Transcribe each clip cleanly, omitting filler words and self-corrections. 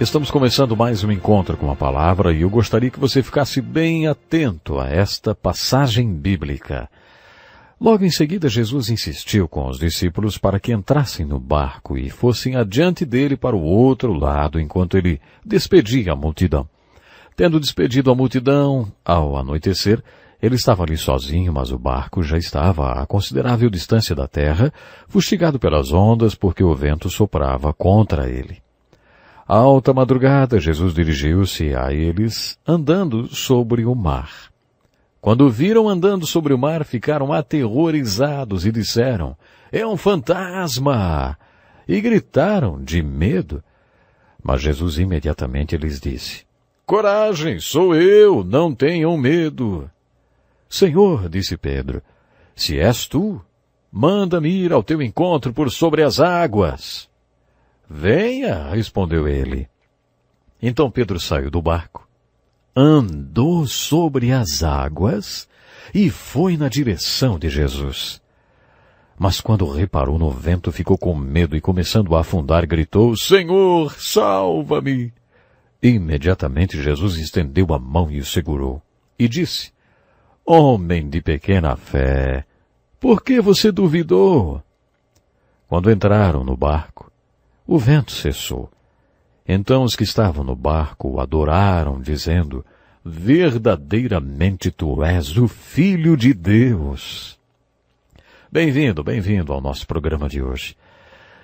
Estamos começando mais um encontro com a palavra e eu gostaria que você ficasse bem atento a esta passagem bíblica. Logo em seguida, Jesus insistiu com os discípulos para que entrassem no barco e fossem adiante dele para o outro lado enquanto ele despedia a multidão. Tendo despedido a multidão, ao anoitecer, ele estava ali sozinho, mas o barco já estava a considerável distância da terra, fustigado pelas ondas porque o vento soprava contra ele. À alta madrugada, Jesus dirigiu-se a eles andando sobre o mar. Quando o viram andando sobre o mar, ficaram aterrorizados e disseram, "É um fantasma!" E gritaram de medo. Mas Jesus imediatamente lhes disse, "Coragem, sou eu, não tenham medo." "Senhor," disse Pedro, "se és tu, manda-me ir ao teu encontro por sobre as águas." "Venha," respondeu ele. Então Pedro saiu do barco, andou sobre as águas e foi na direção de Jesus. Mas quando reparou no vento, ficou com medo e, começando a afundar, gritou, "Senhor, salva-me!" Imediatamente Jesus estendeu a mão e o segurou e disse, "Homem de pequena fé, por que você duvidou?" Quando entraram no barco, o vento cessou. Então os que estavam no barco o adoraram, dizendo, "Verdadeiramente tu és o Filho de Deus." Bem-vindo ao nosso programa de hoje.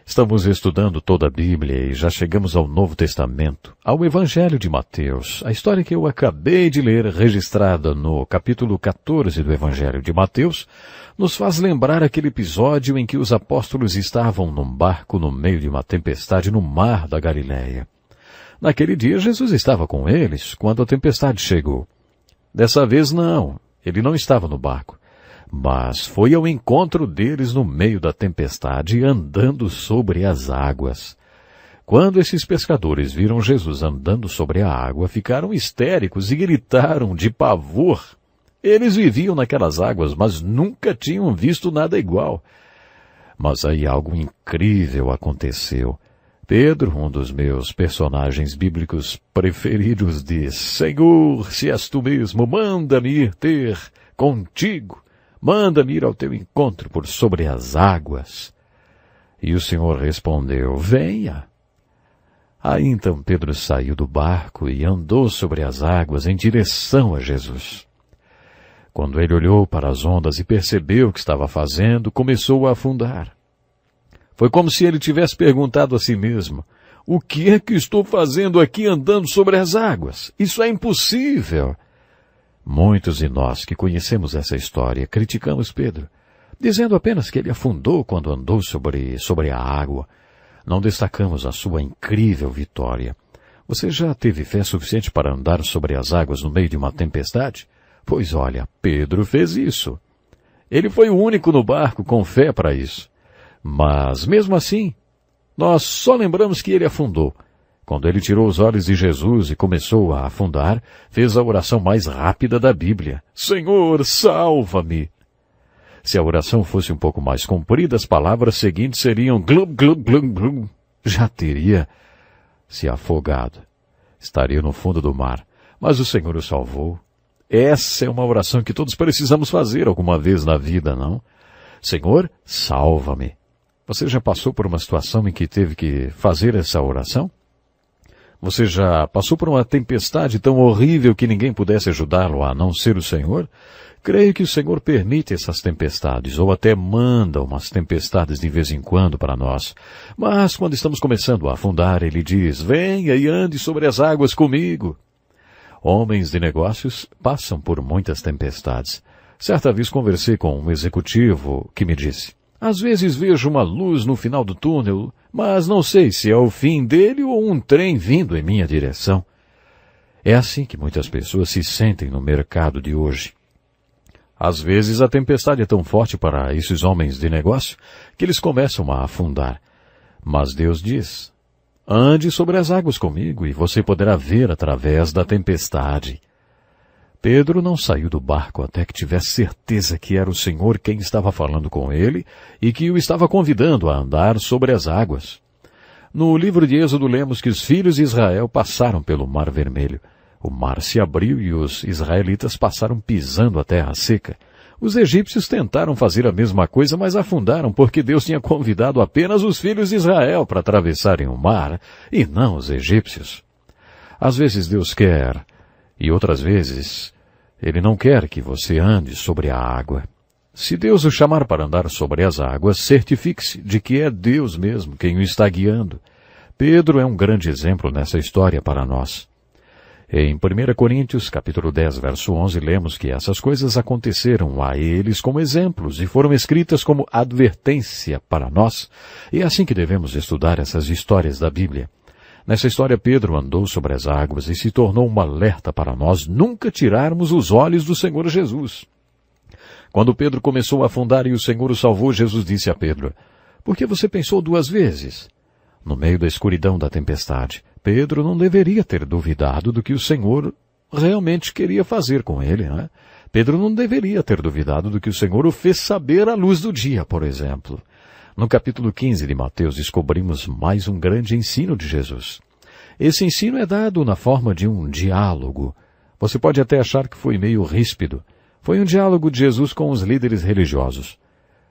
Estamos estudando toda a Bíblia e já chegamos ao Novo Testamento, ao Evangelho de Mateus, a história que eu acabei de ler, registrada no capítulo 14 do Evangelho de Mateus, nos faz lembrar aquele episódio em que os apóstolos estavam num barco no meio de uma tempestade no mar da Galileia. Naquele dia, Jesus estava com eles quando a tempestade chegou. Dessa vez não, ele não estava no barco, mas foi ao encontro deles no meio da tempestade, andando sobre as águas. Quando esses pescadores viram Jesus andando sobre a água, ficaram histéricos e gritaram de pavor. Eles viviam naquelas águas, mas nunca tinham visto nada igual. Mas aí algo incrível aconteceu. Pedro, um dos meus personagens bíblicos preferidos, diz, "Senhor, se és tu mesmo, manda-me ir ter contigo. Manda-me ir ao teu encontro por sobre as águas." E o Senhor respondeu, "Venha." Aí então Pedro saiu do barco e andou sobre as águas em direção a Jesus. Quando ele olhou para as ondas e percebeu o que estava fazendo, começou a afundar. Foi como se ele tivesse perguntado a si mesmo, "O que é que estou fazendo aqui andando sobre as águas? Isso é impossível." Muitos de nós que conhecemos essa história criticamos Pedro, dizendo apenas que ele afundou quando andou sobre a água. Não destacamos a sua incrível vitória. Você já teve fé suficiente para andar sobre as águas no meio de uma tempestade? Pois olha, Pedro fez isso. Ele foi o único no barco com fé para isso. Mas, mesmo assim, nós só lembramos que ele afundou. Quando ele tirou os olhos de Jesus e começou a afundar, fez a oração mais rápida da Bíblia. "Senhor, salva-me!" Se a oração fosse um pouco mais comprida, as palavras seguintes seriam glum, glum, glum, glum. Já teria se afogado. Estaria no fundo do mar. Mas o Senhor o salvou. Essa é uma oração que todos precisamos fazer alguma vez na vida, não? "Senhor, salva-me." Você já passou por uma situação em que teve que fazer essa oração? Você já passou por uma tempestade tão horrível que ninguém pudesse ajudá-lo a não ser o Senhor? Creio que o Senhor permite essas tempestades, ou até manda umas tempestades de vez em quando para nós. Mas quando estamos começando a afundar, Ele diz, "Venha e ande sobre as águas comigo." Homens de negócios passam por muitas tempestades. Certa vez conversei com um executivo que me disse, "Às vezes vejo uma luz no final do túnel, mas não sei se é o fim dele ou um trem vindo em minha direção." É assim que muitas pessoas se sentem no mercado de hoje. Às vezes a tempestade é tão forte para esses homens de negócio que eles começam a afundar. Mas Deus diz, "Ande sobre as águas comigo e você poderá ver através da tempestade." Pedro não saiu do barco até que tivesse certeza que era o Senhor quem estava falando com ele e que o estava convidando a andar sobre as águas. No livro de Êxodo lemos que os filhos de Israel passaram pelo Mar Vermelho. O mar se abriu e os israelitas passaram pisando a terra seca. Os egípcios tentaram fazer a mesma coisa, mas afundaram porque Deus tinha convidado apenas os filhos de Israel para atravessarem o mar, e não os egípcios. Às vezes Deus quer, e outras vezes Ele não quer que você ande sobre a água. Se Deus o chamar para andar sobre as águas, certifique-se de que é Deus mesmo quem o está guiando. Pedro é um grande exemplo nessa história para nós. Em 1 Coríntios, capítulo 10, verso 11, lemos que essas coisas aconteceram a eles como exemplos e foram escritas como advertência para nós. E é assim que devemos estudar essas histórias da Bíblia. Nessa história, Pedro andou sobre as águas e se tornou um alerta para nós nunca tirarmos os olhos do Senhor Jesus. Quando Pedro começou a afundar e o Senhor o salvou, Jesus disse a Pedro: "Por que você pensou 2 vezes?" No meio da escuridão da tempestade, Pedro não deveria ter duvidado do que o Senhor realmente queria fazer com ele, né? Pedro não deveria ter duvidado do que o Senhor o fez saber à luz do dia, por exemplo. No capítulo 15 de Mateus descobrimos mais um grande ensino de Jesus. Esse ensino é dado na forma de um diálogo. Você pode até achar que foi meio ríspido. Foi um diálogo de Jesus com os líderes religiosos.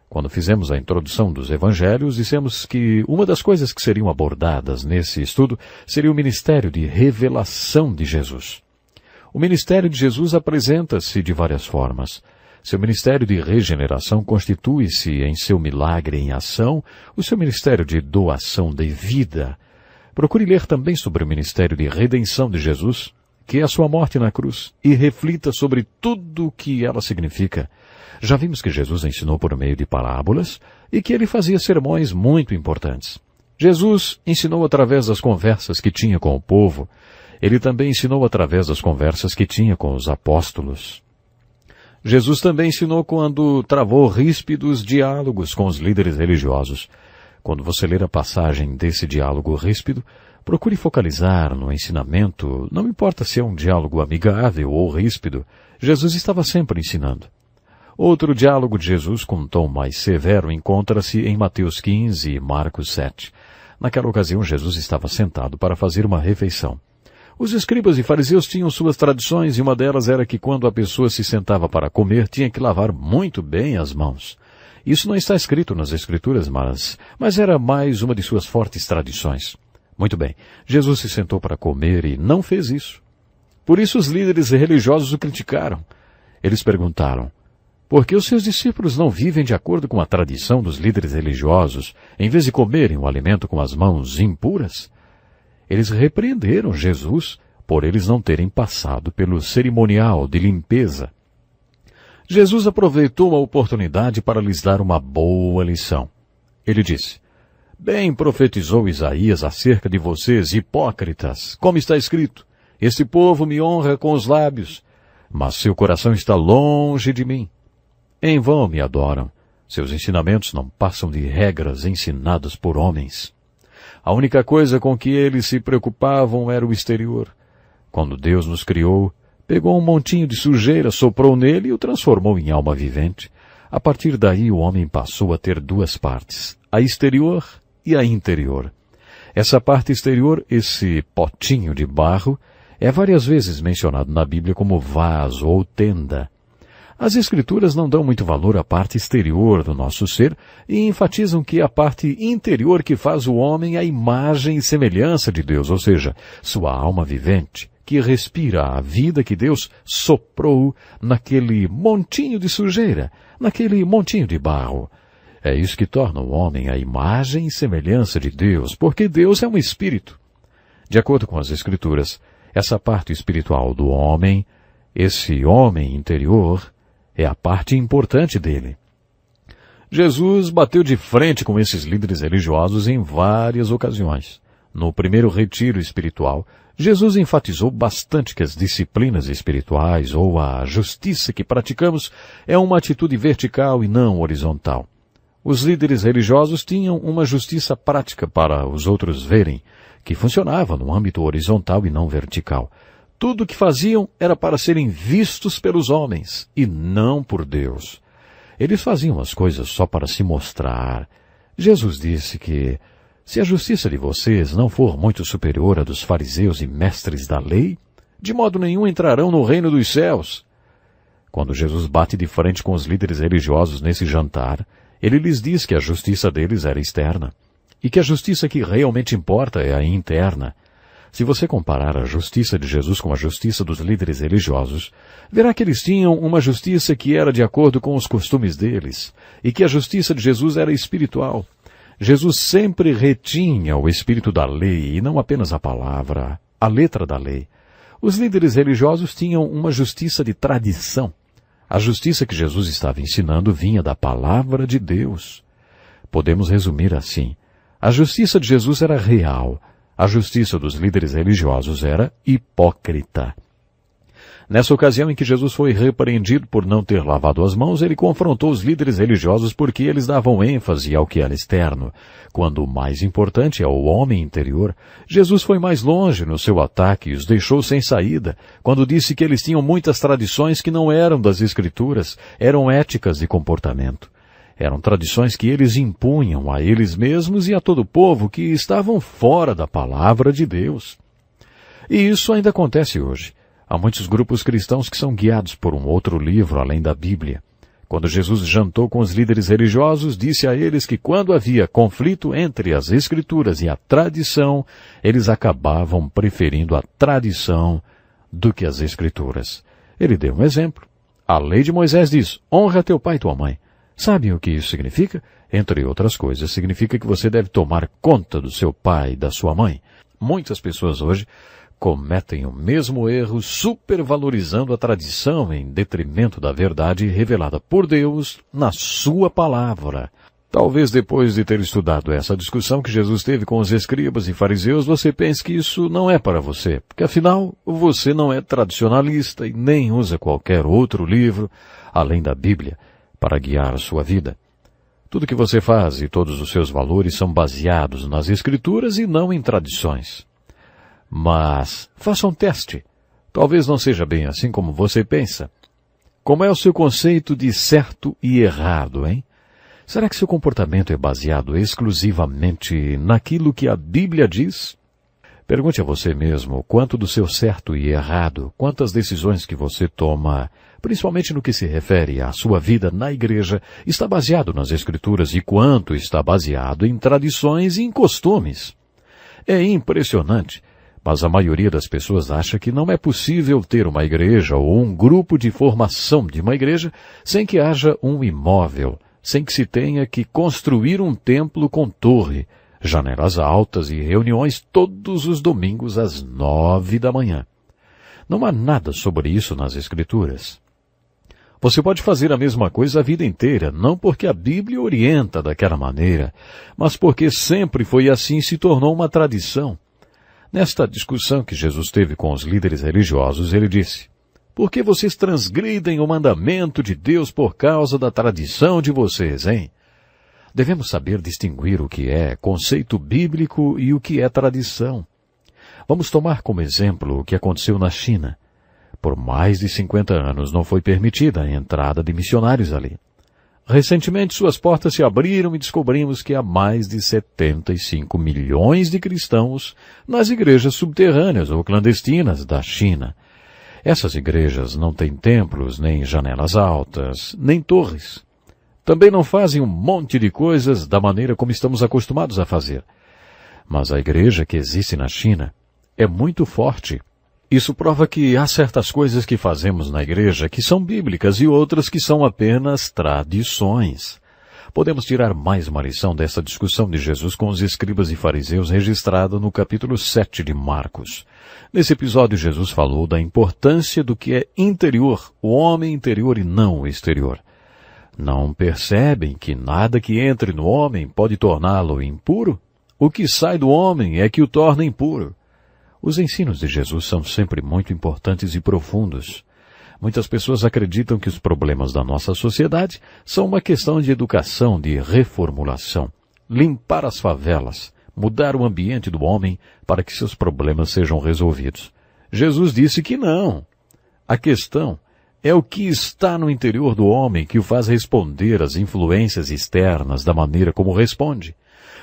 Quando fizemos a introdução dos evangelhos, dissemos que uma das coisas que seriam abordadas nesse estudo seria o ministério de revelação de Jesus. O ministério de Jesus apresenta-se de várias formas. Seu ministério de regeneração constitui-se em seu milagre em ação, o seu ministério de doação de vida. Procure ler também sobre o ministério de redenção de Jesus, que é a sua morte na cruz, e reflita sobre tudo o que ela significa. Já vimos que Jesus ensinou por meio de parábolas e que ele fazia sermões muito importantes. Jesus ensinou através das conversas que tinha com o povo. Ele também ensinou através das conversas que tinha com os apóstolos. Jesus também ensinou quando travou ríspidos diálogos com os líderes religiosos. Quando você ler a passagem desse diálogo ríspido, procure focalizar no ensinamento, não importa se é um diálogo amigável ou ríspido, Jesus estava sempre ensinando. Outro diálogo de Jesus com um tom mais severo encontra-se em Mateus 15 e Marcos 7. Naquela ocasião, Jesus estava sentado para fazer uma refeição. Os escribas e fariseus tinham suas tradições e uma delas era que quando a pessoa se sentava para comer, tinha que lavar muito bem as mãos. Isso não está escrito nas Escrituras, mas era mais uma de suas fortes tradições. Muito bem, Jesus se sentou para comer e não fez isso. Por isso os líderes religiosos o criticaram. Eles perguntaram: por que os seus discípulos não vivem de acordo com a tradição dos líderes religiosos, em vez de comerem o alimento com as mãos impuras? Eles repreenderam Jesus por eles não terem passado pelo cerimonial de limpeza. Jesus aproveitou a oportunidade para lhes dar uma boa lição. Ele disse: "Bem profetizou Isaías acerca de vocês, hipócritas, como está escrito: este povo me honra com os lábios, mas seu coração está longe de mim. Em vão me adoram. Seus ensinamentos não passam de regras ensinadas por homens. A única coisa com que eles se preocupavam era o exterior. Quando Deus nos criou, pegou um montinho de sujeira, soprou nele e o transformou em alma vivente. A partir daí o homem passou a ter 2 partes, a exterior e a interior. Essa parte exterior, esse potinho de barro, é várias vezes mencionado na Bíblia como vaso ou tenda. As Escrituras não dão muito valor à parte exterior do nosso ser e enfatizam que é a parte interior que faz o homem a imagem e semelhança de Deus, ou seja, sua alma vivente, que respira a vida que Deus soprou naquele montinho de sujeira, naquele montinho de barro. É isso que torna o homem a imagem e semelhança de Deus, porque Deus é um espírito. De acordo com as Escrituras, essa parte espiritual do homem, esse homem interior, é a parte importante dele. Jesus bateu de frente com esses líderes religiosos em várias ocasiões. No primeiro retiro espiritual, Jesus enfatizou bastante que as disciplinas espirituais ou a justiça que praticamos é uma atitude vertical e não horizontal. Os líderes religiosos tinham uma justiça prática para os outros verem, que funcionava no âmbito horizontal e não vertical. Tudo o que faziam era para serem vistos pelos homens e não por Deus. Eles faziam as coisas só para se mostrar. Jesus disse que, Se a justiça de vocês não for muito superior à dos fariseus e mestres da lei, de modo nenhum entrarão no reino dos céus. Quando Jesus bate de frente com os líderes religiosos nesse jantar, ele lhes diz que a justiça deles era externa, e que a justiça que realmente importa é a interna. Se você comparar a justiça de Jesus com a justiça dos líderes religiosos, verá que eles tinham uma justiça que era de acordo com os costumes deles, e que a justiça de Jesus era espiritual. Jesus sempre retinha o espírito da lei, e não apenas a palavra, a letra da lei. Os líderes religiosos tinham uma justiça de tradição. A justiça que Jesus estava ensinando vinha da palavra de Deus. Podemos resumir assim: a justiça de Jesus era real, a justiça dos líderes religiosos era hipócrita. Nessa ocasião em que Jesus foi repreendido por não ter lavado as mãos, ele confrontou os líderes religiosos porque eles davam ênfase ao que era externo, quando o mais importante é o homem interior. Jesus foi mais longe no seu ataque e os deixou sem saída, quando disse que eles tinham muitas tradições que não eram das Escrituras, eram éticas de comportamento. Eram tradições que eles impunham a eles mesmos e a todo o povo que estavam fora da palavra de Deus. E isso ainda acontece hoje. Há muitos grupos cristãos que são guiados por um outro livro além da Bíblia. Quando Jesus jantou com os líderes religiosos, disse a eles que quando havia conflito entre as Escrituras e a tradição, eles acabavam preferindo a tradição do que as Escrituras. Ele deu um exemplo. A lei de Moisés diz: honra teu pai e tua mãe. Sabem o que isso significa? Entre outras coisas, significa que você deve tomar conta do seu pai e da sua mãe. Muitas pessoas hoje cometem o mesmo erro, supervalorizando a tradição em detrimento da verdade revelada por Deus na sua palavra. Talvez depois de ter estudado essa discussão que Jesus teve com os escribas e fariseus, você pense que isso não é para você, porque afinal você não é tradicionalista e nem usa qualquer outro livro, além da Bíblia, para guiar a sua vida. Tudo que você faz e todos os seus valores são baseados nas Escrituras e não em tradições. Mas faça um teste. Talvez não seja bem assim como você pensa. Como é o seu conceito de certo e errado, hein? Será que seu comportamento é baseado exclusivamente naquilo que a Bíblia diz? Pergunte a você mesmo quanto do seu certo e errado, quantas decisões que você toma, principalmente no que se refere à sua vida na igreja, está baseado nas Escrituras e quanto está baseado em tradições e em costumes. É impressionante, mas a maioria das pessoas acha que não é possível ter uma igreja ou um grupo de formação de uma igreja sem que haja um imóvel, sem que se tenha que construir um templo com torre, janelas altas e reuniões todos os domingos às 9 da manhã. Não há nada sobre isso nas Escrituras. Você pode fazer a mesma coisa a vida inteira, não porque a Bíblia orienta daquela maneira, mas porque sempre foi assim e se tornou uma tradição. Nesta discussão que Jesus teve com os líderes religiosos, ele disse: por que vocês transgridem o mandamento de Deus por causa da tradição de vocês, hein? Devemos saber distinguir o que é conceito bíblico e o que é tradição. Vamos tomar como exemplo o que aconteceu na China. Por mais de 50 anos não foi permitida a entrada de missionários ali. Recentemente suas portas se abriram e descobrimos que há mais de 75 milhões de cristãos nas igrejas subterrâneas ou clandestinas da China. Essas igrejas não têm templos, nem janelas altas, nem torres. Também não fazem um monte de coisas da maneira como estamos acostumados a fazer. Mas a igreja que existe na China é muito forte. Isso prova que há certas coisas que fazemos na igreja que são bíblicas e outras que são apenas tradições. Podemos tirar mais uma lição dessa discussão de Jesus com os escribas e fariseus registrada no capítulo 7 de Marcos. Nesse episódio, Jesus falou da importância do que é interior, o homem interior e não o exterior. Não percebem que nada que entre no homem pode torná-lo impuro? O que sai do homem é que o torna impuro. Os ensinos de Jesus são sempre muito importantes e profundos. Muitas pessoas acreditam que os problemas da nossa sociedade são uma questão de educação, de reformulação. Limpar as favelas, mudar o ambiente do homem para que seus problemas sejam resolvidos. Jesus disse que não. A questão é o que está no interior do homem que o faz responder às influências externas da maneira como responde.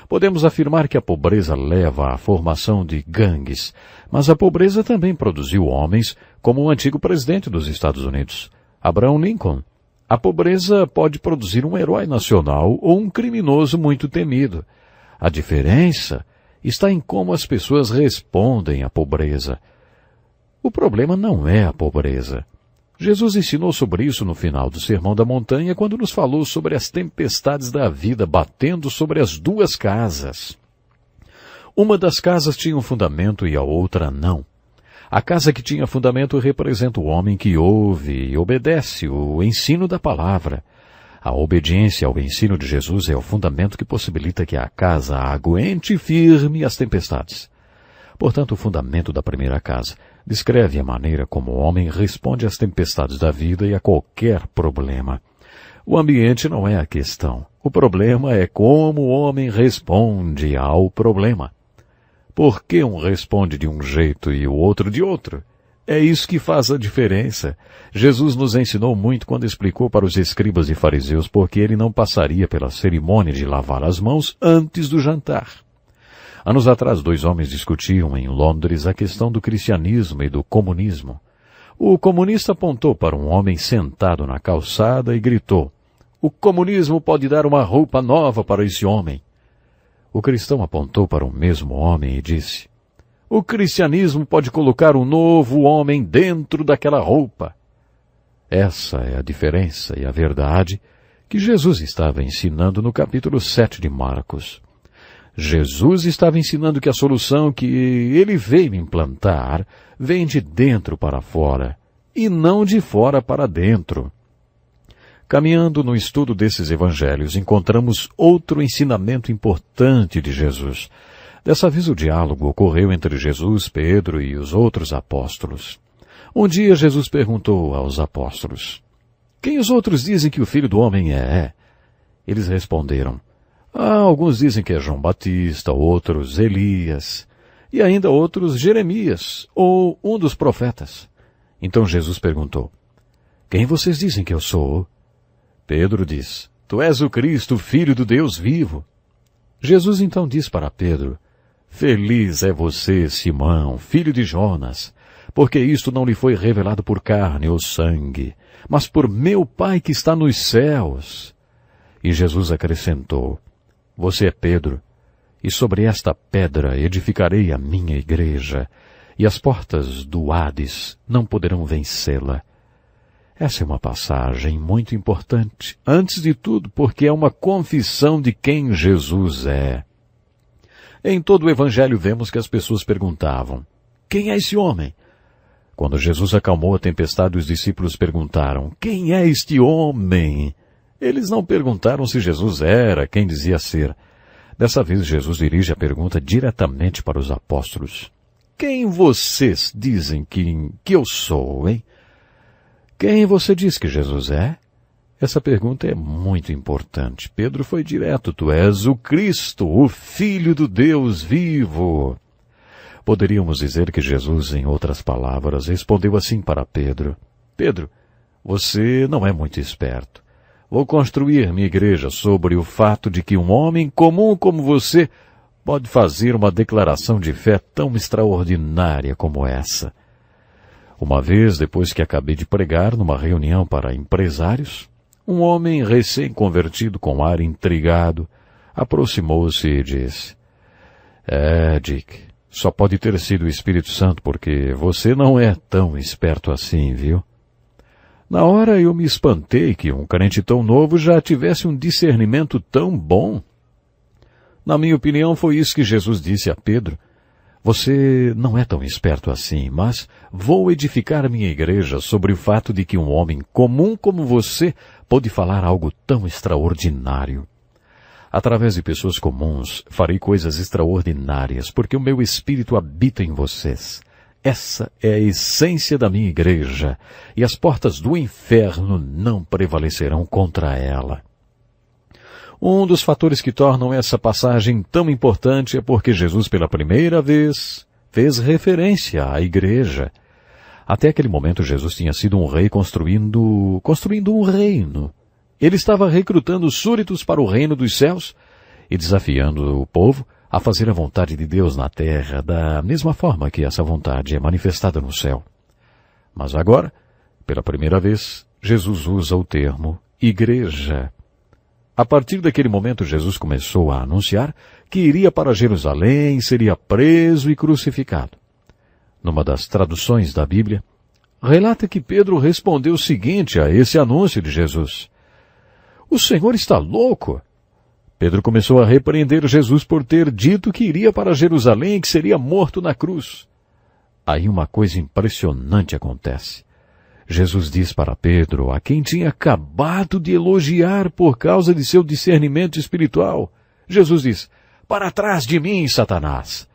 Podemos afirmar que a pobreza leva à formação de gangues, mas a pobreza também produziu homens como o antigo presidente dos Estados Unidos, Abraham Lincoln. A pobreza pode produzir um herói nacional ou um criminoso muito temido. A diferença está em como as pessoas respondem à pobreza. O problema não é a pobreza. Jesus ensinou sobre isso no final do Sermão da Montanha, quando nos falou sobre as tempestades da vida batendo sobre as duas casas. Uma das casas tinha um fundamento e a outra não. A casa que tinha fundamento representa o homem que ouve e obedece o ensino da palavra. A obediência ao ensino de Jesus é o fundamento que possibilita que a casa aguente firme as tempestades. Portanto, o fundamento da primeira casa descreve a maneira como o homem responde às tempestades da vida e a qualquer problema. O ambiente não é a questão. O problema é como o homem responde ao problema. Por que um responde de um jeito e o outro de outro? É isso que faz a diferença. Jesus nos ensinou muito quando explicou para os escribas e fariseus porque ele não passaria pela cerimônia de lavar as mãos antes do jantar. Anos atrás, 2 homens discutiam em Londres a questão do cristianismo e do comunismo. O comunista apontou para um homem sentado na calçada e gritou: "O comunismo pode dar uma roupa nova para esse homem." O cristão apontou para o mesmo homem e disse: "O cristianismo pode colocar um novo homem dentro daquela roupa." Essa é a diferença e a verdade que Jesus estava ensinando no capítulo 7 de Marcos. Jesus estava ensinando que a solução que ele veio implantar vem de dentro para fora, e não de fora para dentro. Caminhando no estudo desses evangelhos, encontramos outro ensinamento importante de Jesus. Dessa vez o diálogo ocorreu entre Jesus, Pedro e os outros apóstolos. Um dia Jesus perguntou aos apóstolos: "Quem os outros dizem que o Filho do Homem é?" Eles responderam: "Alguns dizem que é João Batista, outros Elias, e ainda outros Jeremias, ou um dos profetas." Então Jesus perguntou: "Quem vocês dizem que eu sou?" Pedro diz: "Tu és o Cristo, Filho do Deus vivo." Jesus então diz para Pedro: "Feliz é você, Simão, filho de Jonas, porque isto não lhe foi revelado por carne ou sangue, mas por meu Pai que está nos céus." E Jesus acrescentou: "Você é Pedro, e sobre esta pedra edificarei a minha igreja, e as portas do Hades não poderão vencê-la." Essa é uma passagem muito importante, antes de tudo porque é uma confissão de quem Jesus é. Em todo o Evangelho vemos que as pessoas perguntavam: "Quem é esse homem?" Quando Jesus acalmou a tempestade, os discípulos perguntaram: "Quem é este homem?" Eles não perguntaram se Jesus era quem dizia ser. Dessa vez Jesus dirige a pergunta diretamente para os apóstolos: "Quem vocês dizem que eu sou, hein? Quem você diz que Jesus é?" Essa pergunta é muito importante. Pedro foi direto: "Tu és o Cristo, o Filho do Deus vivo." Poderíamos dizer que Jesus, em outras palavras, respondeu assim para Pedro: "Pedro, você não é muito esperto. Vou construir minha igreja sobre o fato de que um homem comum como você pode fazer uma declaração de fé tão extraordinária como essa." Uma vez, depois que acabei de pregar numa reunião para empresários, um homem recém-convertido com ar intrigado aproximou-se e disse: Dick, só pode ter sido o Espírito Santo porque você não é tão esperto assim, viu?" Na hora eu me espantei que um crente tão novo já tivesse um discernimento tão bom. Na minha opinião, foi isso que Jesus disse a Pedro: "Você não é tão esperto assim, mas vou edificar minha igreja sobre o fato de que um homem comum como você pode falar algo tão extraordinário. Através de pessoas comuns, farei coisas extraordinárias, porque o meu Espírito habita em vocês. Essa é a essência da minha igreja, e as portas do inferno não prevalecerão contra ela." Um dos fatores que tornam essa passagem tão importante é porque Jesus, pela primeira vez, fez referência à igreja. Até aquele momento, Jesus tinha sido um rei construindo um reino. Ele estava recrutando súditos para o reino dos céus, e desafiando o povo a fazer a vontade de Deus na terra, da mesma forma que essa vontade é manifestada no céu. Mas agora, pela primeira vez, Jesus usa o termo igreja. A partir daquele momento, Jesus começou a anunciar que iria para Jerusalém, seria preso e crucificado. Numa das traduções da Bíblia, relata que Pedro respondeu o seguinte a esse anúncio de Jesus: "O Senhor está louco!" Pedro começou a repreender Jesus por ter dito que iria para Jerusalém e que seria morto na cruz. Aí uma coisa impressionante acontece. Jesus diz para Pedro, a quem tinha acabado de elogiar por causa de seu discernimento espiritual. Jesus diz: "Para trás de mim, Satanás!"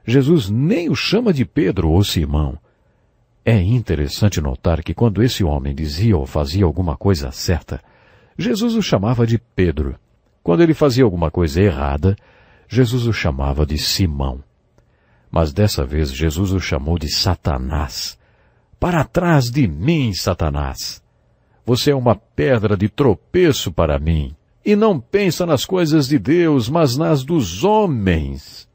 Jesus nem o chama de Pedro ou Simão. É interessante notar que quando esse homem dizia ou fazia alguma coisa certa, Jesus o chamava de Pedro. Quando ele fazia alguma coisa errada, Jesus o chamava de Simão. Mas dessa vez Jesus o chamou de Satanás. "Para trás de mim, Satanás! Você é uma pedra de tropeço para mim, e não pensa nas coisas de Deus, mas nas dos homens."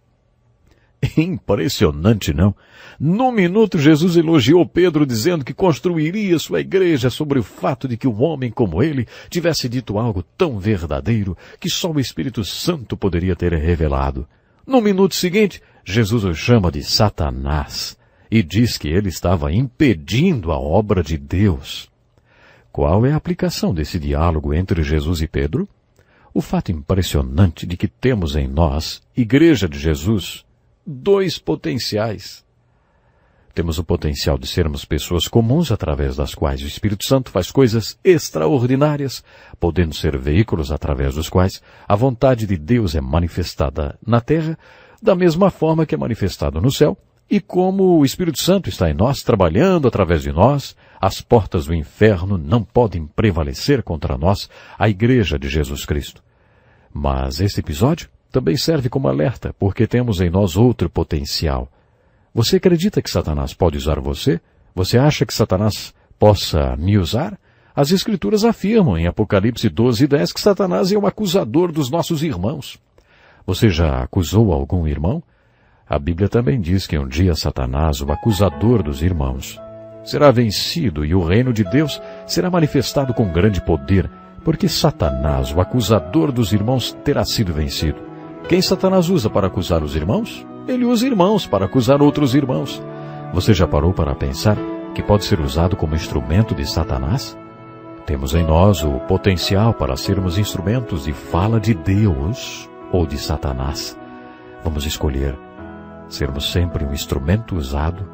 Impressionante, não? Num minuto, Jesus elogiou Pedro dizendo que construiria sua igreja sobre o fato de que um homem como ele tivesse dito algo tão verdadeiro que só o Espírito Santo poderia ter revelado. No minuto seguinte, Jesus o chama de Satanás e diz que ele estava impedindo a obra de Deus. Qual é a aplicação desse diálogo entre Jesus e Pedro? O fato impressionante de que temos em nós, Igreja de Jesus, dois potenciais. Temos o potencial de sermos pessoas comuns através das quais o Espírito Santo faz coisas extraordinárias, podendo ser veículos através dos quais a vontade de Deus é manifestada na terra, da mesma forma que é manifestada no céu, e como o Espírito Santo está em nós, trabalhando através de nós, as portas do inferno não podem prevalecer contra nós, a Igreja de Jesus Cristo. Mas este episódio também serve como alerta, porque temos em nós outro potencial. Você acredita que Satanás pode usar você? Você acha que Satanás possa me usar? As Escrituras afirmam em Apocalipse 12:10 que Satanás é um acusador dos nossos irmãos. Você já acusou algum irmão? A Bíblia também diz que um dia Satanás, o acusador dos irmãos, será vencido e o reino de Deus será manifestado com grande poder, porque Satanás, o acusador dos irmãos, terá sido vencido. Quem Satanás usa para acusar os irmãos? Ele usa irmãos para acusar outros irmãos. Você já parou para pensar que pode ser usado como instrumento de Satanás? Temos em nós o potencial para sermos instrumentos de fala de Deus ou de Satanás. Vamos escolher sermos sempre um instrumento usado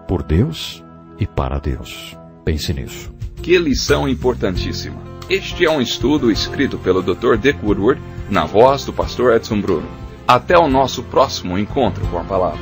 por Deus e para Deus. Pense nisso. Que lição importantíssima! Este é um estudo escrito pelo Dr. Dick Woodward, na voz do pastor Edson Bruno. Até o nosso próximo encontro com a palavra.